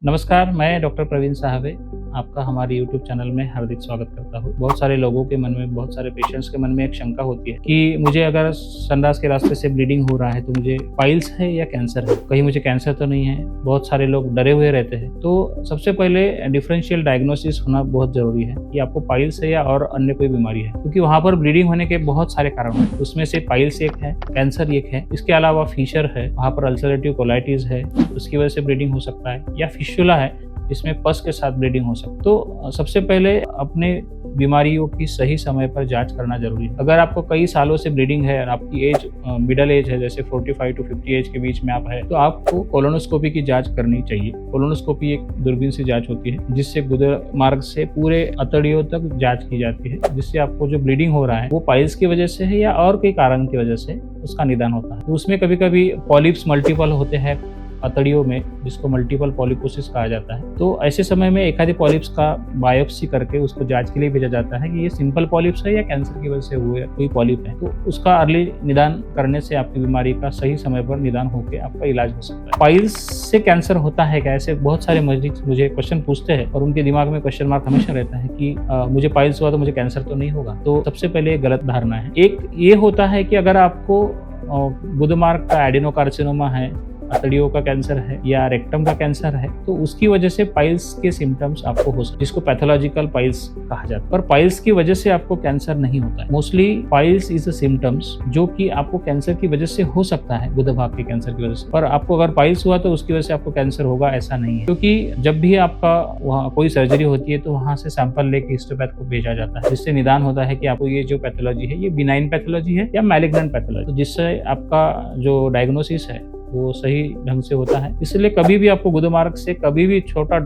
नमस्कार, मैं डॉक्टर प्रवीण साहबे आपका हमारे यूट्यूब चैनल में हार्दिक स्वागत करता हूँ। बहुत सारे लोगों के मन में, बहुत सारे पेशेंट्स के मन में एक शंका होती है कि मुझे अगर संडास के रास्ते से ब्लीडिंग हो रहा है तो मुझे पाइल्स है या कैंसर है, कहीं मुझे कैंसर तो नहीं है। बहुत सारे लोग डरे हुए रहते हैं। तो सबसे पहले डिफरेंशियल डायग्नोसिस होना बहुत जरूरी है कि आपको पाइल्स है या और अन्य कोई बीमारी है, क्योंकि वहाँ पर ब्लीडिंग होने के बहुत सारे कारण हैं। उसमें से पाइल्स एक है, कैंसर एक है, इसके अलावा फिशर है, वहाँ पर अल्सरेटिव कोलाइटिस है, उसकी वजह से ब्लीडिंग हो सकता है, या फिस्टुला है इसमें पस के साथ ब्लीडिंग हो सकती है। तो सबसे पहले अपने बीमारियों की सही समय पर जांच करना जरूरी है। अगर आपको कई सालों से ब्लीडिंग है और आपकी एज मिडिल एज है, जैसे 45 to 50 एज के बीच में आप है, तो आपको कोलोनोस्कोपी की जांच करनी चाहिए। कोलोनोस्कोपी एक दूरबीन से जांच होती है जिससे गुदे मार्ग से पूरे अतड़ियों तक जांच की जाती है, जिससे आपको जो ब्लीडिंग हो रहा है वो पाइल्स की वजह से है या और कोई कारण की वजह से उसका निदान होता है। तो उसमें कभी कभी पॉलिप्स मल्टीपल होते हैं अतड़ियों में, जिसको मल्टीपल पॉलिपोसिस कहा जाता है। तो ऐसे समय में एक आधे पॉलिप्स का बायोप्सी करके उसको जांच के लिए भेजा जाता है कि ये सिंपल पॉलिप्स है या कैंसर की वजह से हुए कोई पॉलिप है। तो उसका अर्ली निदान करने से आपकी बीमारी का सही समय पर निदान होकर आपका इलाज हो सकता है। पाइल्स से कैंसर होता है क्या, ऐसे बहुत सारे मरीज मुझे क्वेश्चन पूछते हैं और उनके दिमाग में क्वेश्चन मार्क हमेशा रहता है कि मुझे पाइल्स हुआ तो मुझे कैंसर तो नहीं होगा। तो सबसे पहले गलत धारणा है। एक ये होता है कि अगर आपको गुदमार्ग का एडेनोकार्सिनोमा है, अतड़ियों का कैंसर है या रेक्टम का कैंसर है, तो उसकी वजह से पाइल्स के सिम्टम्स आपको हो सकते हैं, जिसको पैथोलॉजिकल पाइल्स कहा जाता है। पर पाइल्स की वजह से आपको कैंसर नहीं होता है। Mostly piles is a symptoms जो कि आपको कैंसर की वजह से हो सकता है, गुदा भाग के कैंसर की वजह से। पर आपको अगर पाइल्स हुआ तो उसकी वजह से आपको कैंसर होगा ऐसा नहीं है, क्योंकि जब भी आपका वहाँ कोई सर्जरी होती है तो वहाँ से सैंपल लेके हिस्टोपैथ को भेजा जाता है, जिससे निदान होता है कि आपको ये जो पैथोलॉजी है ये बिनाइन पैथोलॉजी है या मैलिग्नेंट पैथोलॉजी, तो जिससे आपका जो डायग्नोसिस है वो सही ढंग से होता है। इसलिए कभी भी आपको गुदमार्ग से कभी भी छोटा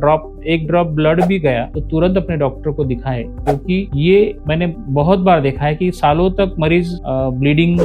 एक ड्रॉप ब्लड भी गया तो तुरंत अपने डॉक्टर को दिखाए, क्योंकि ये मैंने बहुत बार देखा है कि सालों तक मरीज ब्लीडिंग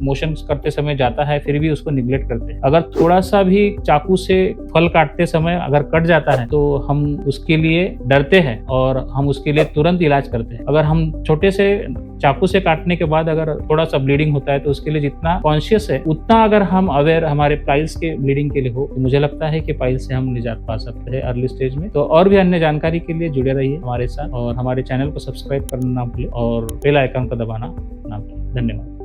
मोशन करते समय जाता है फिर भी उसको निग्लेक्ट करते हैं। अगर थोड़ा सा भी चाकू से फल काटते समय अगर कट जाता है तो हम उसके लिए डरते हैं और हम उसके लिए तुरंत इलाज करते हैं। अगर हम छोटे से चाकू से काटने के बाद अगर थोड़ा सा ब्लीडिंग होता है तो उसके लिए जितना कॉन्शियस है उतना अगर हम अवेयर हमारे पाइल्स के ब्लीडिंग के लिए हो, तो मुझे लगता है कि पाइल्स से हम निजात पा सकते हैं अर्ली स्टेज में। तो और भी अन्य जानकारी के लिए जुड़े रहिए हमारे साथ और हमारे चैनल को सब्सक्राइब करना ना भूलें और बेल आइकन को दबाना ना भूलें। धन्यवाद।